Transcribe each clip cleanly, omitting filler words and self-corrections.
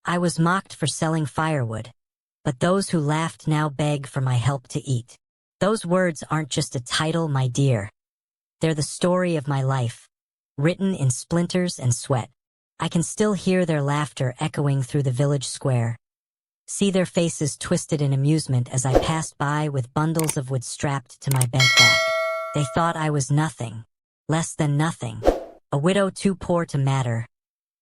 I was mocked for selling firewood, but those who laughed now beg for my help to eat. Those words aren't just a title, my dear. They're the story of my life, written in splinters and sweat. I can still hear their laughter echoing through the village square. See their faces twisted in amusement as I passed by with bundles of wood strapped to my bent back. They thought I was nothing, less than nothing, a widow too poor to matter,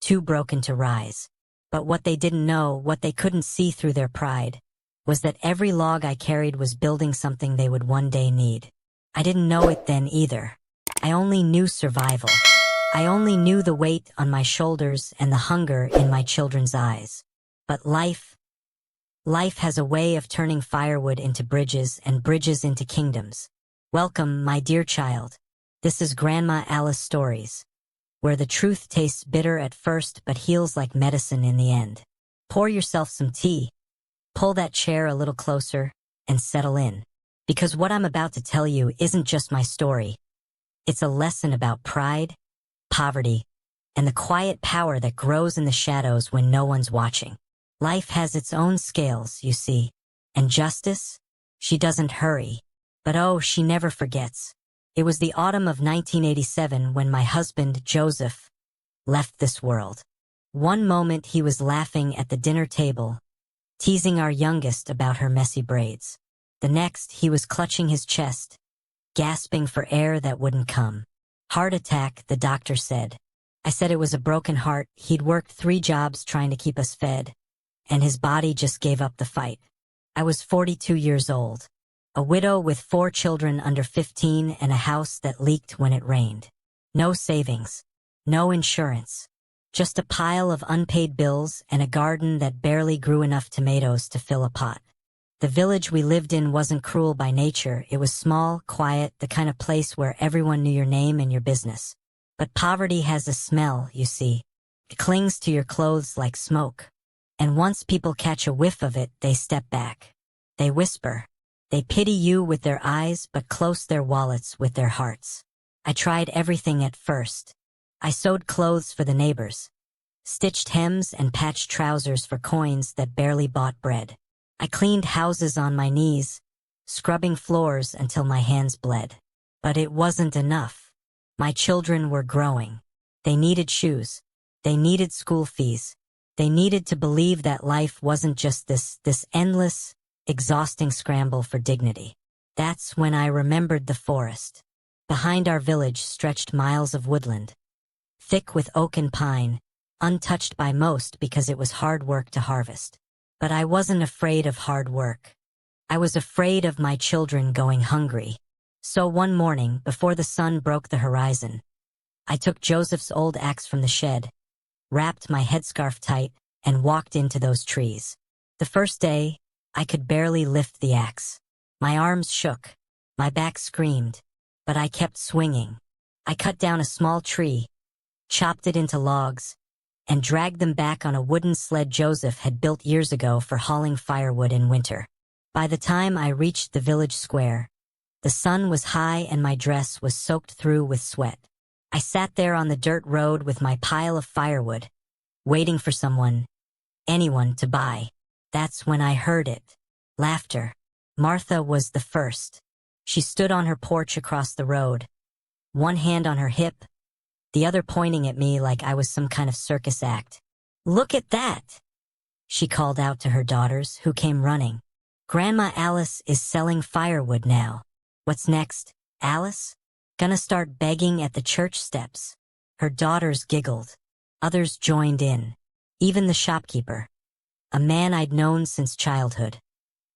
too broken to rise. But what they didn't know, what they couldn't see through their pride, was that every log I carried was building something they would one day need. I didn't know it then either. I only knew survival. I only knew the weight on my shoulders and the hunger in my children's eyes. But life has a way of turning firewood into bridges and bridges into kingdoms. Welcome, my dear child. This is Grandma Alice Stories, where the truth tastes bitter at first but heals like medicine in the end. Pour yourself some tea, pull that chair a little closer, and settle in. Because what I'm about to tell you isn't just my story. It's a lesson about pride, poverty, and the quiet power that grows in the shadows when no one's watching. Life has its own scales, you see, and justice? She doesn't hurry. But oh, she never forgets. It was the autumn of 1987 when my husband, Joseph, left this world. One moment he was laughing at the dinner table, teasing our youngest about her messy braids. The next, he was clutching his chest, gasping for air that wouldn't come. Heart attack, the doctor said. I said it was a broken heart. He'd worked 3 jobs trying to keep us fed, and his body just gave up the fight. I was 42 years old, a widow with 4 children under 15 and a house that leaked when it rained. No savings, no insurance, just a pile of unpaid bills and a garden that barely grew enough tomatoes to fill a pot. The village we lived in wasn't cruel by nature. It was small, quiet, the kind of place where everyone knew your name and your business. But poverty has a smell, you see. It clings to your clothes like smoke. And once people catch a whiff of it, they step back. They whisper. They pity you with their eyes but close their wallets with their hearts. I tried everything at first. I sewed clothes for the neighbors, stitched hems and patched trousers for coins that barely bought bread. I cleaned houses on my knees, scrubbing floors until my hands bled. But it wasn't enough. My children were growing. They needed shoes. They needed school fees. They needed to believe that life wasn't just this endless, exhausting scramble for dignity. That's when I remembered the forest. Behind our village stretched miles of woodland, thick with oak and pine, untouched by most because it was hard work to harvest. But I wasn't afraid of hard work. I was afraid of my children going hungry. So one morning, before the sun broke the horizon, I took Joseph's old axe from the shed, wrapped my headscarf tight, and walked into those trees. The first day, I could barely lift the axe. My arms shook, my back screamed, but I kept swinging. I cut down a small tree, chopped it into logs, and dragged them back on a wooden sled Joseph had built years ago for hauling firewood in winter. By the time I reached the village square, the sun was high and my dress was soaked through with sweat. I sat there on the dirt road with my pile of firewood, waiting for anyone to buy. That's when I heard it. Laughter. Martha was the first. She stood on her porch across the road, one hand on her hip, the other pointing at me like I was some kind of circus act. Look at that! She called out to her daughters, who came running. Grandma Alice is selling firewood now. What's next, Alice? Gonna start begging at the church steps. Her daughters giggled. Others joined in. Even the shopkeeper, a man I'd known since childhood,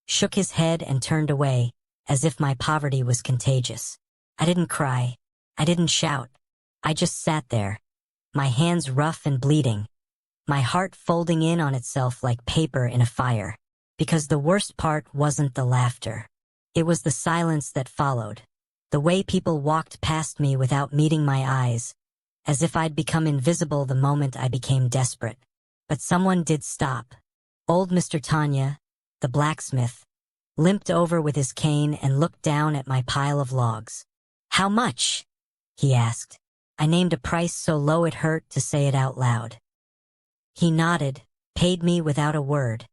shook his head and turned away, as if my poverty was contagious. I didn't cry. I didn't shout. I just sat there, my hands rough and bleeding, my heart folding in on itself like paper in a fire. Because the worst part wasn't the laughter. It was the silence that followed. The way people walked past me without meeting my eyes, as if I'd become invisible the moment I became desperate. But someone did stop. Old Mr. Tanya, the blacksmith, limped over with his cane and looked down at my pile of logs. How much? He asked. I named a price so low it hurt to say it out loud. He nodded, paid me without a word,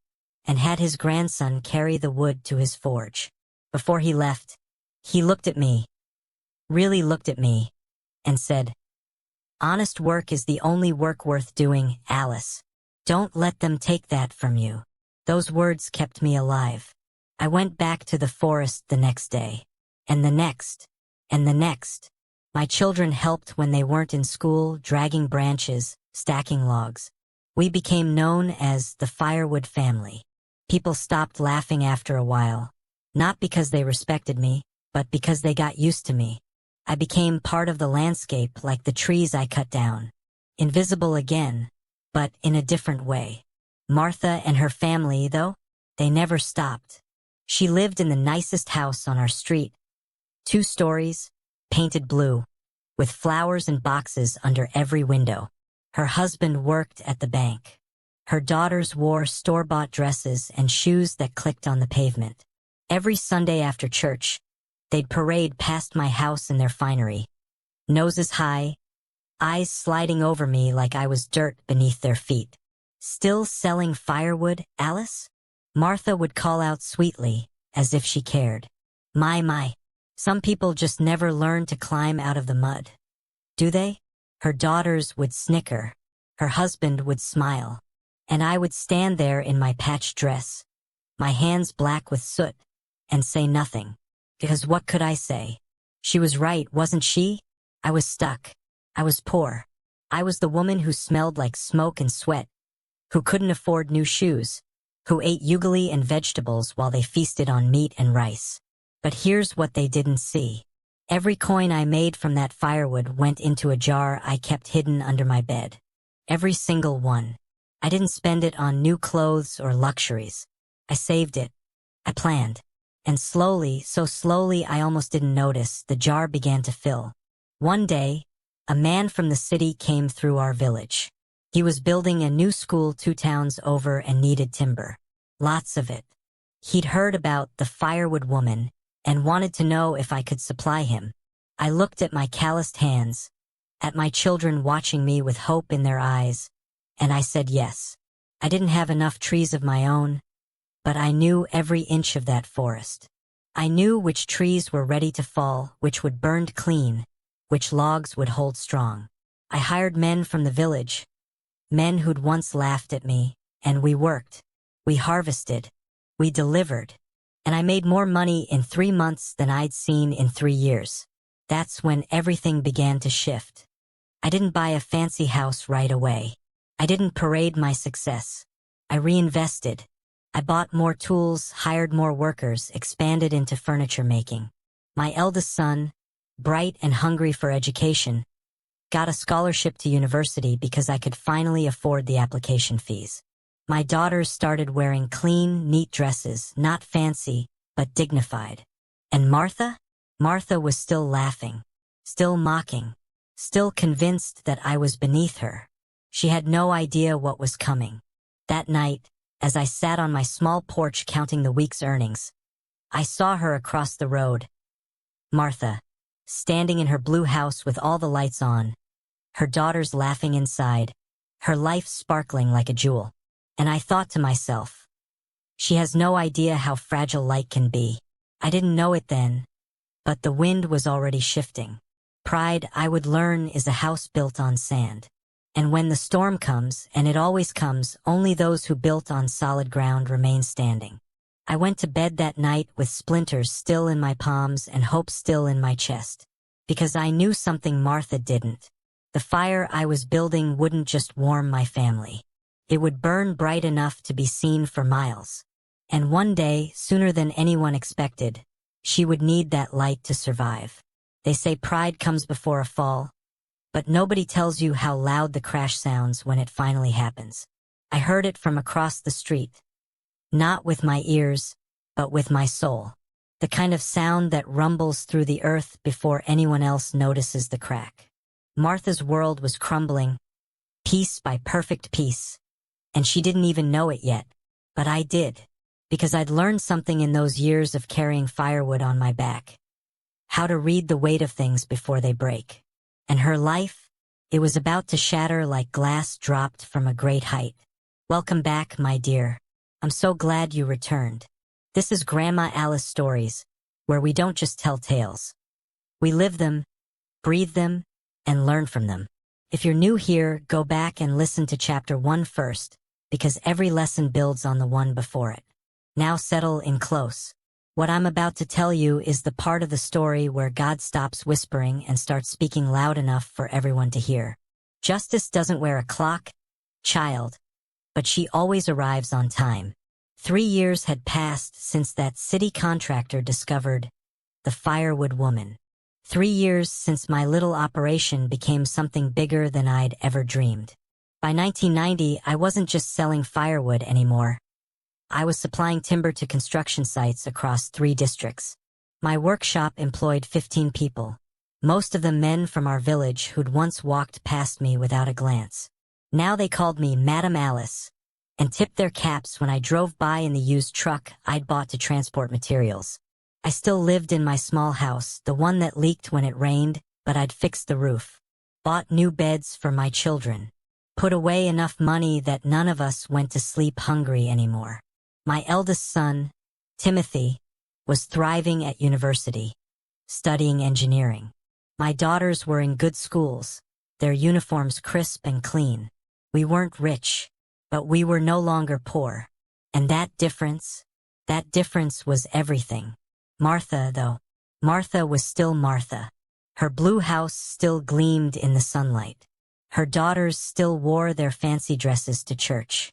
and had his grandson carry the wood to his forge. Before he left, he looked at me, really looked at me, and said, "Honest work is the only work worth doing, Alice. Don't let them take that from you." Those words kept me alive. I went back to the forest the next day, and the next, and the next. My children helped when they weren't in school, dragging branches, stacking logs. We became known as the Firewood family. People stopped laughing after a while, not because they respected me, but because they got used to me. I became part of the landscape like the trees I cut down. Invisible again, but in a different way. Martha and her family, though, they never stopped. She lived in the nicest house on our street. 2 stories, painted blue, with flowers and boxes under every window. Her husband worked at the bank. Her daughters wore store-bought dresses and shoes that clicked on the pavement. Every Sunday after church, they'd parade past my house in their finery. Noses high, eyes sliding over me like I was dirt beneath their feet. "Still selling firewood, Alice?" Martha would call out sweetly, as if she cared. My. Some people just never learn to climb out of the mud. Do they? Her daughters would snicker. Her husband would smile. And I would stand there in my patched dress, my hands black with soot, and say nothing. Because what could I say? She was right, wasn't she? I was stuck. I was poor. I was the woman who smelled like smoke and sweat, who couldn't afford new shoes, who ate ugali and vegetables while they feasted on meat and rice. But here's what they didn't see. Every coin I made from that firewood went into a jar I kept hidden under my bed. Every single one. I didn't spend it on new clothes or luxuries. I saved it. I planned. And slowly, so slowly I almost didn't notice, the jar began to fill. One day, a man from the city came through our village. He was building a new school 2 towns over and needed timber. Lots of it. He'd heard about the Firewood woman and wanted to know if I could supply him. I looked at my calloused hands, at my children watching me with hope in their eyes, and I said yes. I didn't have enough trees of my own, but I knew every inch of that forest. I knew which trees were ready to fall, which would burn clean, which logs would hold strong. I hired men from the village, men who'd once laughed at me, and we worked. We harvested. We delivered. And I made more money in 3 months than I'd seen in 3 years. That's when everything began to shift. I didn't buy a fancy house right away. I didn't parade my success. I reinvested. I bought more tools, hired more workers, expanded into furniture making. My eldest son, bright and hungry for education, got a scholarship to university because I could finally afford the application fees. My daughters started wearing clean, neat dresses, not fancy, but dignified. And Martha? Martha was still laughing, still mocking, still convinced that I was beneath her. She had no idea what was coming. That night, as I sat on my small porch counting the week's earnings, I saw her across the road. Martha, standing in her blue house with all the lights on, her daughters laughing inside, her life sparkling like a jewel. And I thought to myself, she has no idea how fragile light can be. I didn't know it then, but the wind was already shifting. Pride, I would learn, is a house built on sand. And when the storm comes, and it always comes, only those who built on solid ground remain standing. I went to bed that night with splinters still in my palms and hope still in my chest. Because I knew something Martha didn't. The fire I was building wouldn't just warm my family. It would burn bright enough to be seen for miles. And one day, sooner than anyone expected, she would need that light to survive. They say pride comes before a fall, but nobody tells you how loud the crash sounds when it finally happens. I heard it from across the street. Not with my ears, but with my soul. The kind of sound that rumbles through the earth before anyone else notices the crack. Martha's world was crumbling, piece by perfect piece. And she didn't even know it yet. But I did. Because I'd learned something in those years of carrying firewood on my back. How to read the weight of things before they break. And her life, it was about to shatter like glass dropped from a great height. Welcome back, my dear. I'm so glad you returned. This is Grandma Alice Stories, where we don't just tell tales. We live them, breathe them, and learn from them. If you're new here, go back and listen to chapter 1 first, because every lesson builds on the one before it. Now settle in close. What I'm about to tell you is the part of the story where God stops whispering and starts speaking loud enough for everyone to hear. Justice doesn't wear a clock, child, but she always arrives on time. 3 years had passed since that city contractor discovered the Firewood woman. 3 years since my little operation became something bigger than I'd ever dreamed. By 1990, I wasn't just selling firewood anymore. I was supplying timber to construction sites across 3 districts. My workshop employed 15 people, most of them men from our village who'd once walked past me without a glance. Now they called me Madam Alice and tipped their caps when I drove by in the used truck I'd bought to transport materials. I still lived in my small house, the one that leaked when it rained, but I'd fixed the roof, bought new beds for my children, put away enough money that none of us went to sleep hungry anymore. My eldest son, Timothy, was thriving at university, studying engineering. My daughters were in good schools, their uniforms crisp and clean. We weren't rich, but we were no longer poor. And that difference was everything. Martha, though. Martha was still Martha. Her blue house still gleamed in the sunlight. Her daughters still wore their fancy dresses to church.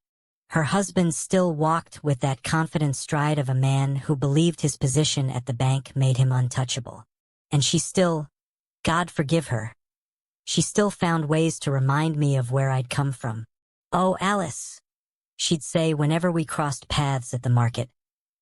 Her husband still walked with that confident stride of a man who believed his position at the bank made him untouchable. And she still, God forgive her, she still found ways to remind me of where I'd come from. "Oh, Alice," she'd say whenever we crossed paths at the market,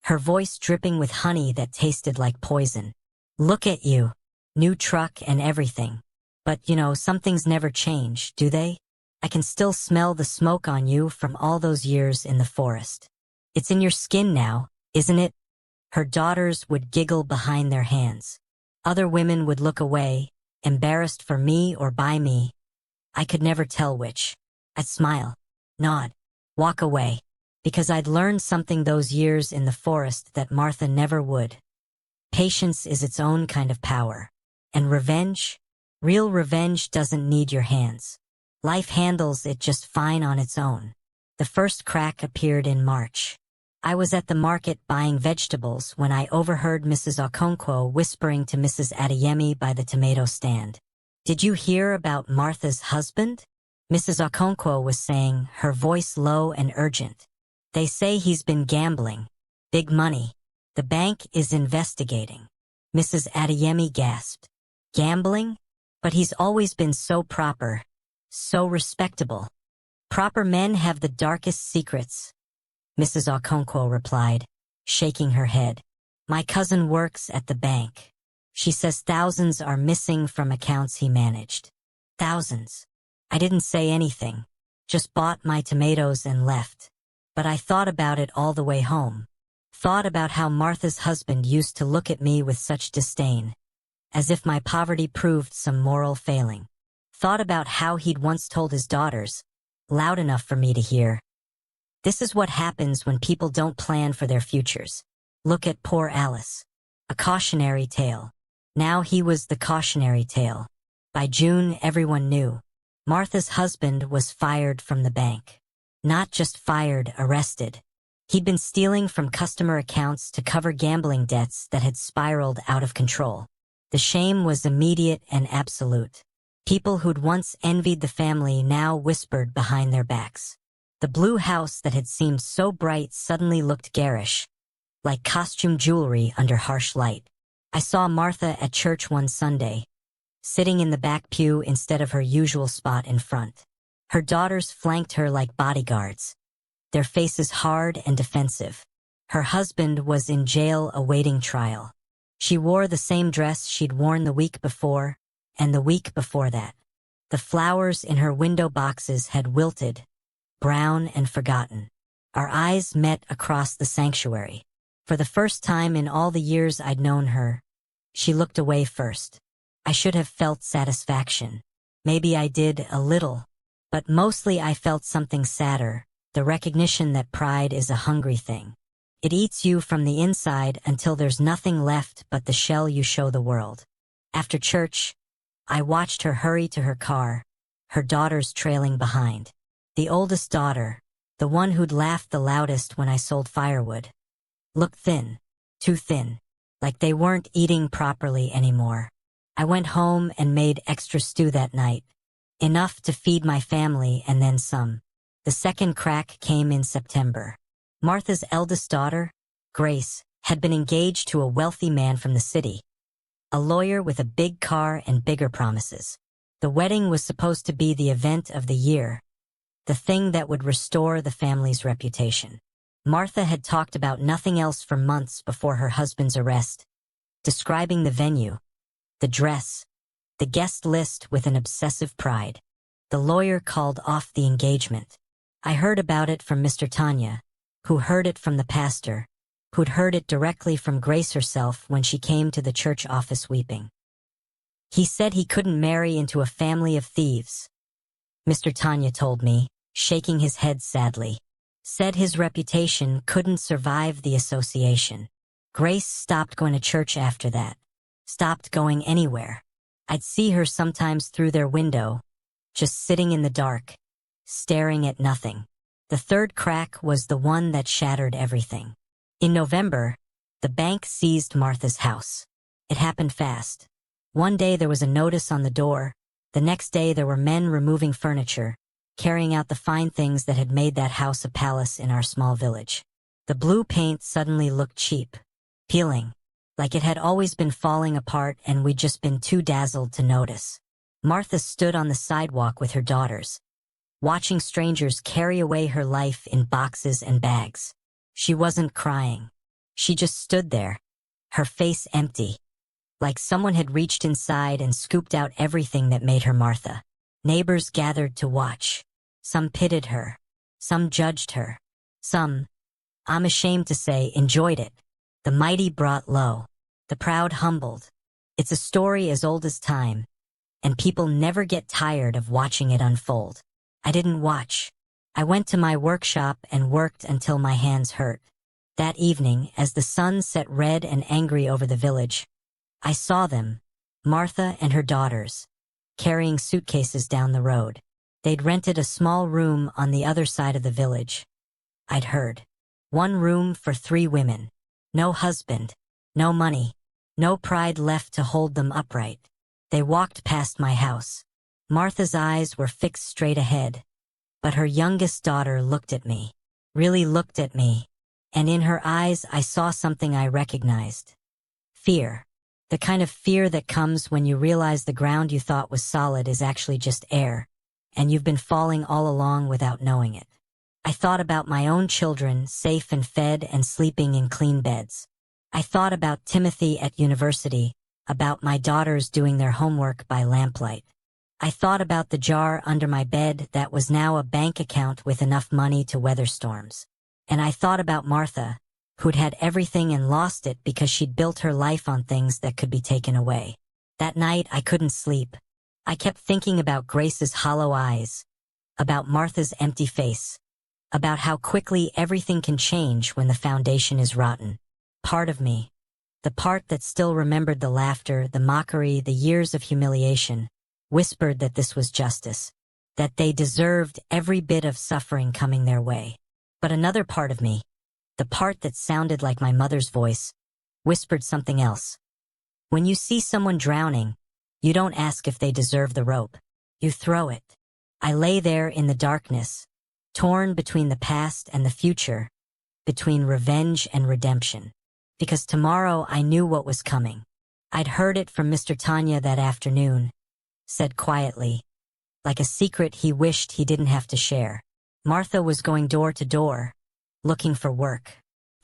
her voice dripping with honey that tasted like poison. "Look at you. New truck and everything. But, some things never change, do they? I can still smell the smoke on you from all those years in the forest. It's in your skin now, isn't it?" Her daughters would giggle behind their hands. Other women would look away, embarrassed for me or by me. I could never tell which. I'd smile, nod, walk away, because I'd learned something those years in the forest that Martha never would. Patience is its own kind of power. And revenge? Real revenge doesn't need your hands. Life handles it just fine on its own. The first crack appeared in March. I was at the market buying vegetables when I overheard Mrs. Okonkwo whispering to Mrs. Adeyemi by the tomato stand. "Did you hear about Martha's husband?" Mrs. Okonkwo was saying, her voice low and urgent. "They say he's been gambling. Big money. The bank is investigating." Mrs. Adeyemi gasped. "Gambling? But he's always been so proper, so respectable." "Proper men have the darkest secrets," Mrs. Okonkwo replied, shaking her head. "My cousin works at the bank. She says thousands are missing from accounts he managed." Thousands. I didn't say anything, just bought my tomatoes and left. But I thought about it all the way home. Thought about how Martha's husband used to look at me with such disdain, as if my poverty proved some moral failing. Thought about how he'd once told his daughters, loud enough for me to hear, "This is what happens when people don't plan for their futures. Look at poor Alice." A cautionary tale. Now he was the cautionary tale. By June, everyone knew. Martha's husband was fired from the bank. Not just fired, arrested. He'd been stealing from customer accounts to cover gambling debts that had spiraled out of control. The shame was immediate and absolute. People who'd once envied the family now whispered behind their backs. The blue house that had seemed so bright suddenly looked garish, like costume jewelry under harsh light. I saw Martha at church one Sunday, sitting in the back pew instead of her usual spot in front. Her daughters flanked her like bodyguards, their faces hard and defensive. Her husband was in jail awaiting trial. She wore the same dress she'd worn the week before, and the week before that. The flowers in her window boxes had wilted, brown and forgotten. Our eyes met across the sanctuary. For the first time in all the years I'd known her, she looked away first. I should have felt satisfaction. Maybe I did a little, but mostly I felt something sadder, the recognition that pride is a hungry thing. It eats you from the inside until there's nothing left but the shell you show the world. After church, I watched her hurry to her car, her daughters trailing behind. The oldest daughter, the one who'd laughed the loudest when I sold firewood, looked thin, too thin, like they weren't eating properly anymore. I went home and made extra stew that night, enough to feed my family and then some. The second crack came in September. Martha's eldest daughter, Grace, had been engaged to a wealthy man from the city, a lawyer with a big car and bigger promises. The wedding was supposed to be the event of the year, the thing that would restore the family's reputation. Martha had talked about nothing else for months before her husband's arrest, describing the venue, the dress, the guest list with an obsessive pride. The lawyer called off the engagement. I heard about it from Mr. Tanya, who heard it from the pastor, who'd heard it directly from Grace herself when she came to the church office weeping. He said he couldn't marry into a family of thieves. Mr. Tanya told me, shaking his head sadly. Said his reputation couldn't survive the association. Grace stopped going to church after that. Stopped going anywhere. I'd see her sometimes through their window, just sitting in the dark, staring at nothing. The third crack was the one that shattered everything. In November, the bank seized Martha's house. It happened fast. One day there was a notice on the door. The next day there were men removing furniture, carrying out the fine things that had made that house a palace in our small village. The blue paint suddenly looked cheap, peeling, like it had always been falling apart and we'd just been too dazzled to notice. Martha stood on the sidewalk with her daughters, watching strangers carry away her life in boxes and bags. She wasn't crying. She just stood there, her face empty, like someone had reached inside and scooped out everything that made her Martha. Neighbors gathered to watch. Some pitied her. Some judged her. Some, I'm ashamed to say, enjoyed it. The mighty brought low. The proud humbled. It's a story as old as time, and people never get tired of watching it unfold. I didn't watch. I went to my workshop and worked until my hands hurt. That evening, as the sun set red and angry over the village, I saw them, Martha and her daughters, carrying suitcases down the road. They'd rented a small room on the other side of the village. I'd heard. One room for 3 women. No husband. No money. No pride left to hold them upright. They walked past my house. Martha's eyes were fixed straight ahead. But her youngest daughter looked at me. Really looked at me. And in her eyes I saw something I recognized. Fear. The kind of fear that comes when you realize the ground you thought was solid is actually just air, and you've been falling all along without knowing it. I thought about my own children, safe and fed and sleeping in clean beds. I thought about Timothy at university, about my daughters doing their homework by lamplight. I thought about the jar under my bed that was now a bank account with enough money to weather storms. And I thought about Martha, who'd had everything and lost it because she'd built her life on things that could be taken away. That night I couldn't sleep. I kept thinking about Grace's hollow eyes, about Martha's empty face, about how quickly everything can change when the foundation is rotten. Part of me, the part that still remembered the laughter, the mockery, the years of humiliation, whispered that this was justice, that they deserved every bit of suffering coming their way. But another part of me, the part that sounded like my mother's voice, whispered something else. When you see someone drowning, you don't ask if they deserve the rope. You throw it. I lay there in the darkness, torn between the past and the future, between revenge and redemption. Because tomorrow I knew what was coming. I'd heard it from Mr. Tanya that afternoon, said quietly, like a secret he wished he didn't have to share. Martha was going door to door, looking for work,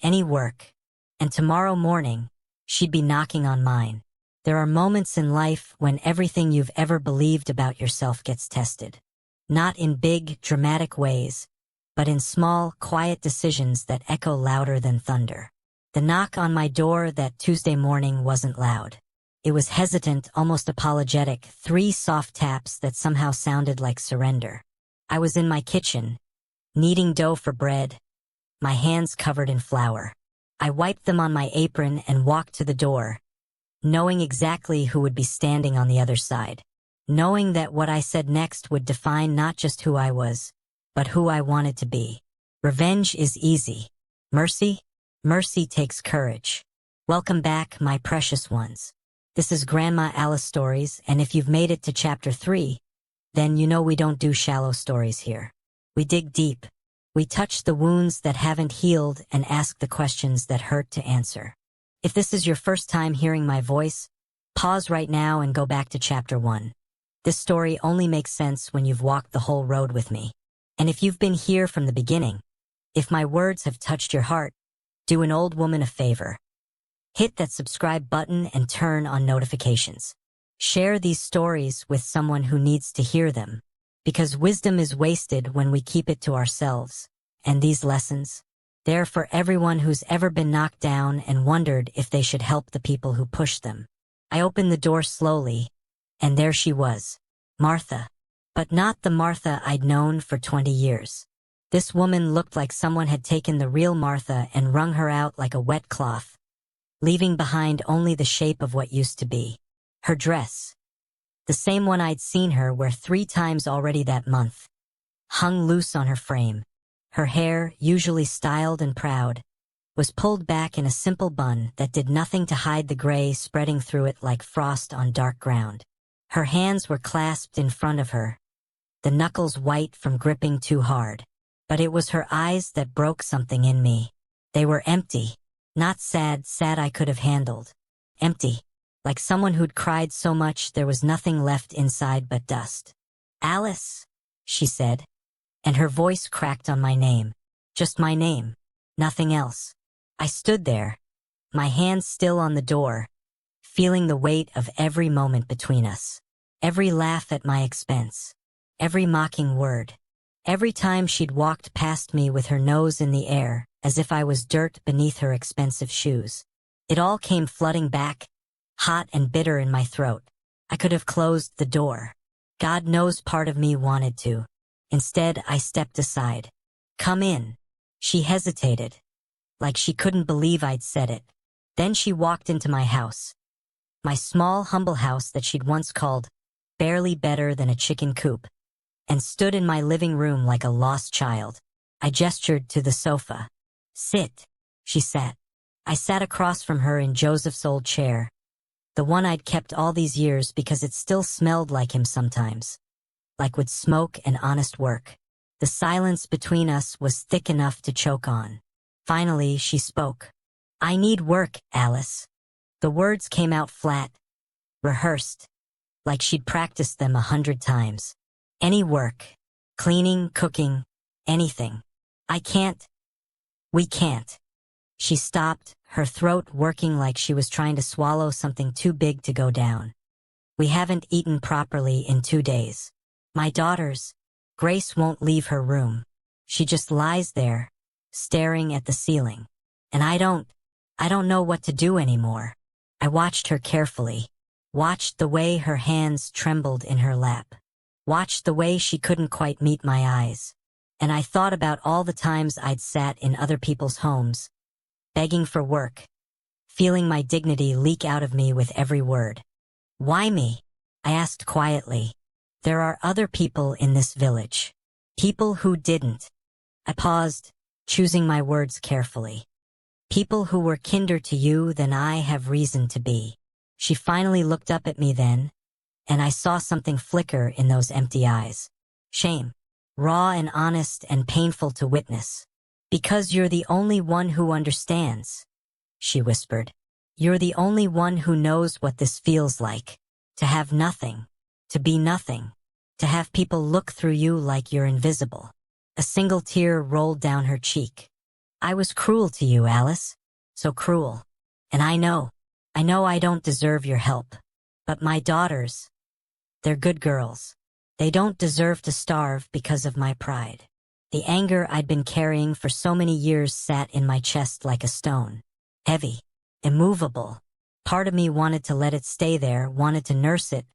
any work, and tomorrow morning, she'd be knocking on mine. There are moments in life when everything you've ever believed about yourself gets tested. Not in big, dramatic ways, but in small, quiet decisions that echo louder than thunder. The knock on my door that Tuesday morning wasn't loud. It was hesitant, almost apologetic, 3 soft taps that somehow sounded like surrender. I was in my kitchen, kneading dough for bread, my hands covered in flour. I wiped them on my apron and walked to the door, knowing exactly who would be standing on the other side, knowing that what I said next would define not just who I was, but who I wanted to be. Revenge is easy. Mercy? Mercy takes courage. Welcome back, my precious ones. This is Grandma Alice Stories, and if you've made it to chapter 3, then you know we don't do shallow stories here. We dig deep. We touch the wounds that haven't healed and ask the questions that hurt to answer. If this is your first time hearing my voice, pause right now and go back to chapter 1. This story only makes sense when you've walked the whole road with me. And if you've been here from the beginning, if my words have touched your heart, do an old woman a favor. Hit that subscribe button and turn on notifications. Share these stories with someone who needs to hear them, because wisdom is wasted when we keep it to ourselves. And these lessons, they're for everyone who's ever been knocked down and wondered if they should help the people who pushed them. I opened the door slowly, and there she was, Martha. But not the Martha I'd known for 20 years. This woman looked like someone had taken the real Martha and wrung her out like a wet cloth, leaving behind only the shape of what used to be. Her dress, the same one I'd seen her wear 3 times already that month, hung loose on her frame. Her hair, usually styled and proud, was pulled back in a simple bun that did nothing to hide the gray spreading through it like frost on dark ground. Her hands were clasped in front of her, the knuckles white from gripping too hard. But it was her eyes that broke something in me. They were empty, not sad I could have handled. Empty, like someone who'd cried so much there was nothing left inside but dust. Alice, she said, and her voice cracked on my name. Just my name, nothing else. I stood there, my hands still on the door, feeling the weight of every moment between us. Every laugh at my expense. Every mocking word. Every time she'd walked past me with her nose in the air, as if I was dirt beneath her expensive shoes. It all came flooding back, hot and bitter in my throat. I could have closed the door. God knows part of me wanted to. Instead, I stepped aside. Come in. She hesitated, like she couldn't believe I'd said it. Then she walked into my house. My small, humble house that she'd once called barely better than a chicken coop, and stood in my living room like a lost child. I gestured to the sofa. Sit, she sat. I sat across from her in Joseph's old chair, the one I'd kept all these years because it still smelled like him sometimes, like with smoke and honest work. The silence between us was thick enough to choke on. Finally, she spoke. I need work, Alice. The words came out flat, rehearsed, like she'd practiced them 100 times. Any work. Cleaning, cooking, anything. I can't. We can't. She stopped, her throat working like she was trying to swallow something too big to go down. We haven't eaten properly in 2 days. My daughters, Grace won't leave her room. She just lies there, staring at the ceiling. And I don't know what to do anymore. I watched her carefully, watched the way her hands trembled in her lap, watched the way she couldn't quite meet my eyes. And I thought about all the times I'd sat in other people's homes, begging for work, feeling my dignity leak out of me with every word. Why me? I asked quietly. There are other people in this village. People who didn't. I paused, choosing my words carefully. People who were kinder to you than I have reason to be. She finally looked up at me then, and I saw something flicker in those empty eyes. Shame. Raw and honest and painful to witness. Because you're the only one who understands, she whispered. You're the only one who knows what this feels like. To have nothing. To be nothing. To have people look through you like you're invisible. A single tear rolled down her cheek. I was cruel to you, Alice. So cruel. And I know I don't deserve your help. But my daughters, they're good girls. They don't deserve to starve because of my pride. The anger I'd been carrying for so many years sat in my chest like a stone. Heavy. Immovable. Part of me wanted to let it stay there, wanted to nurse it,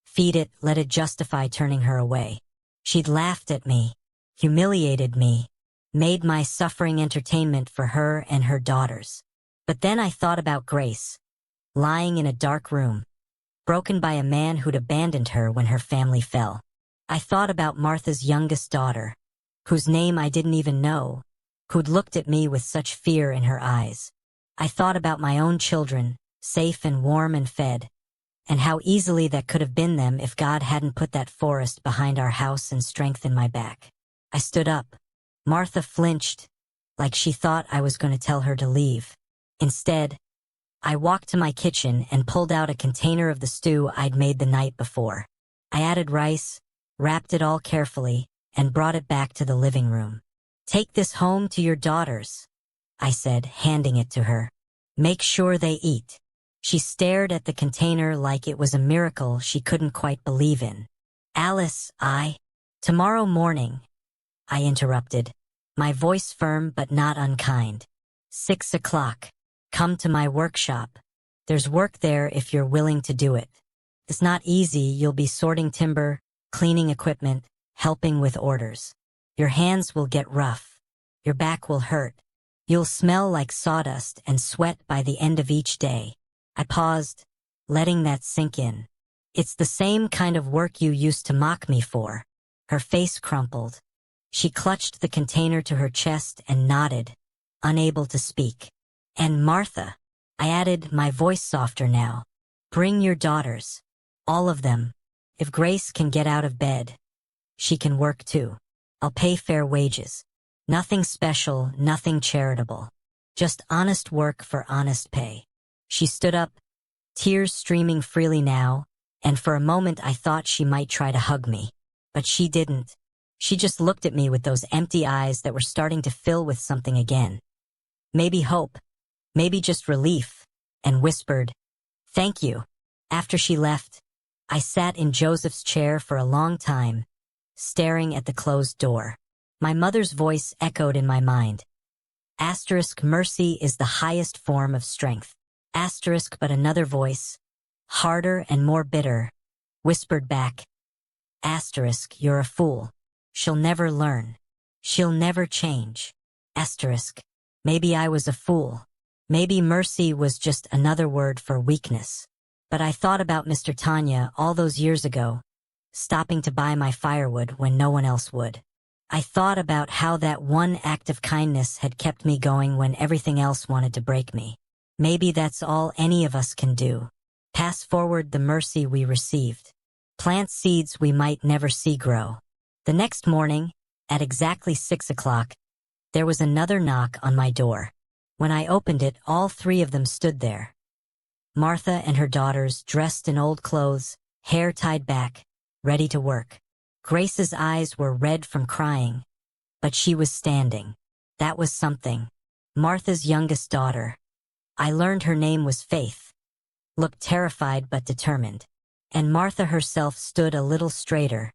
feed it, let it justify turning her away. She'd laughed at me, humiliated me, made my suffering entertainment for her and her daughters. But then I thought about Grace, lying in a dark room, broken by a man who'd abandoned her when her family fell. I thought about Martha's youngest daughter, whose name I didn't even know, who'd looked at me with such fear in her eyes. I thought about my own children, safe and warm and fed, and how easily that could have been them if God hadn't put that forest behind our house and strengthened my back. I stood up. Martha flinched, like she thought I was going to tell her to leave. Instead, I walked to my kitchen and pulled out a container of the stew I'd made the night before. I added rice, wrapped it all carefully, and brought it back to the living room. "Take this home to your daughters," I said, handing it to her. "Make sure they eat." She stared at the container like it was a miracle she couldn't quite believe in. "Alice, tomorrow morning," I interrupted, my voice firm but not unkind. 6 o'clock. Come to my workshop. There's work there if you're willing to do it. It's not easy. You'll be sorting timber, cleaning equipment, helping with orders. Your hands will get rough. Your back will hurt. You'll smell like sawdust and sweat by the end of each day. I paused, letting that sink in. "It's the same kind of work you used to mock me for." Her face crumpled. She clutched the container to her chest and nodded, unable to speak. "And Martha," I added, my voice softer now, "bring your daughters. All of them. If Grace can get out of bed, she can work too. I'll pay fair wages. Nothing special, nothing charitable. Just honest work for honest pay." She stood up, tears streaming freely now, and for a moment I thought she might try to hug me. But she didn't. She just looked at me with those empty eyes that were starting to fill with something again. Maybe hope, maybe just relief, and whispered, "Thank you." After she left, I sat in Joseph's chair for a long time, staring at the closed door. My mother's voice echoed in my mind. Mercy is the highest form of strength. But another voice, harder and more bitter, whispered back, "You're a fool. She'll never learn. She'll never change." Maybe I was a fool. Maybe mercy was just another word for weakness. But I thought about Mr. Tanya all those years ago, stopping to buy my firewood when no one else would. I thought about how that one act of kindness had kept me going when everything else wanted to break me. Maybe that's all any of us can do. Pass forward the mercy we received. Plant seeds we might never see grow. The next morning, at exactly 6 o'clock, there was another knock on my door. When I opened it, all three of them stood there. Martha and her daughters, dressed in old clothes, hair tied back, ready to work. Grace's eyes were red from crying, but she was standing. That was something. Martha's youngest daughter, I learned her name was Faith, looked terrified but determined. And Martha herself stood a little straighter,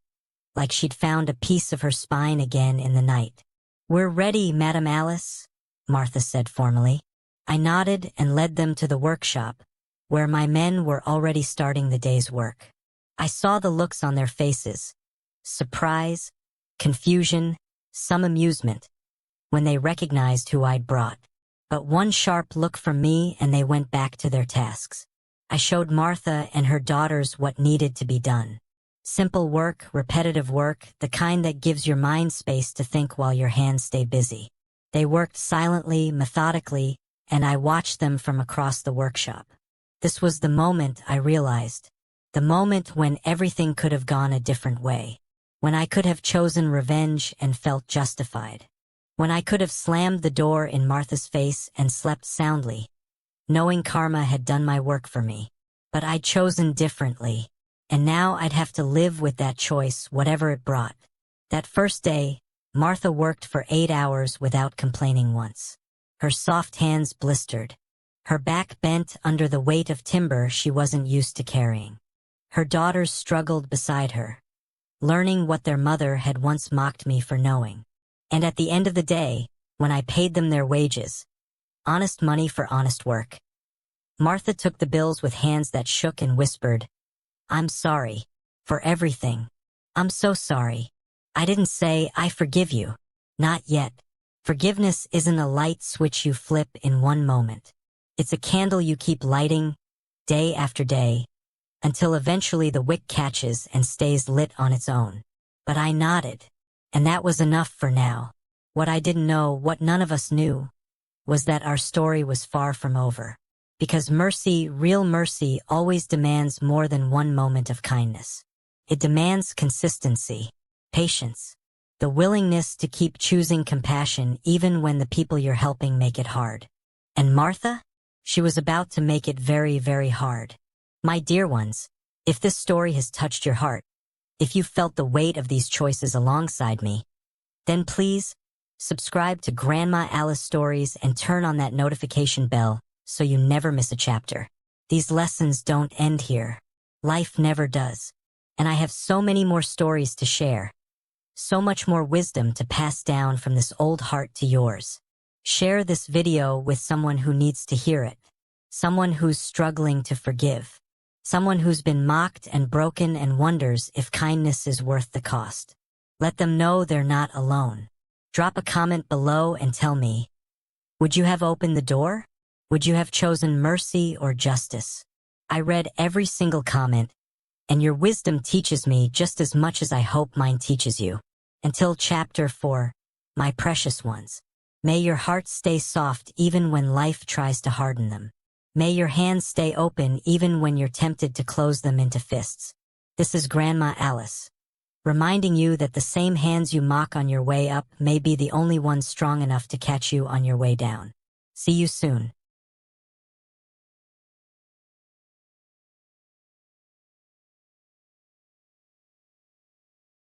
like she'd found a piece of her spine again in the night. "We're ready, Madam Alice," Martha said formally. I nodded and led them to the workshop, where my men were already starting the day's work. I saw the looks on their faces, surprise, confusion, some amusement, when they recognized who I'd brought. But one sharp look from me and they went back to their tasks. I showed Martha and her daughters what needed to be done. Simple work, repetitive work, the kind that gives your mind space to think while your hands stay busy. They worked silently, methodically, and I watched them from across the workshop. This was the moment I realized. The moment when everything could have gone a different way. When I could have chosen revenge and felt justified. When I could have slammed the door in Martha's face and slept soundly, knowing karma had done my work for me. But I'd chosen differently, and now I'd have to live with that choice, whatever it brought. That first day, Martha worked for 8 hours without complaining once. Her soft hands blistered, her back bent under the weight of timber she wasn't used to carrying. Her daughters struggled beside her, learning what their mother had once mocked me for knowing. And at the end of the day, when I paid them their wages, honest money for honest work, Martha took the bills with hands that shook and whispered, "I'm sorry. For everything. I'm so sorry. I didn't say I forgive you. Not yet." Forgiveness isn't a light switch you flip in one moment. It's a candle you keep lighting, day after day, until eventually the wick catches and stays lit on its own. But I nodded, and that was enough for now. What I didn't know, what none of us knew, was that our story was far from over. Because mercy, real mercy, always demands more than one moment of kindness. It demands consistency, patience, the willingness to keep choosing compassion even when the people you're helping make it hard. And Martha? She was about to make it very, very hard. My dear ones, if this story has touched your heart, if you felt the weight of these choices alongside me, then please subscribe to Grandma Alice Stories and turn on that notification bell so you never miss a chapter. These lessons don't end here. Life never does. And I have so many more stories to share. So much more wisdom to pass down from this old heart to yours. Share this video with someone who needs to hear it. Someone who's struggling to forgive. Someone who's been mocked and broken and wonders if kindness is worth the cost. Let them know they're not alone. Drop a comment below and tell me, would you have opened the door? Would you have chosen mercy or justice? I read every single comment, and your wisdom teaches me just as much as I hope mine teaches you. Until chapter 4, my precious ones, may your hearts stay soft even when life tries to harden them. May your hands stay open even when you're tempted to close them into fists. This is Grandma Alice, reminding you that the same hands you mock on your way up may be the only ones strong enough to catch you on your way down. See you soon.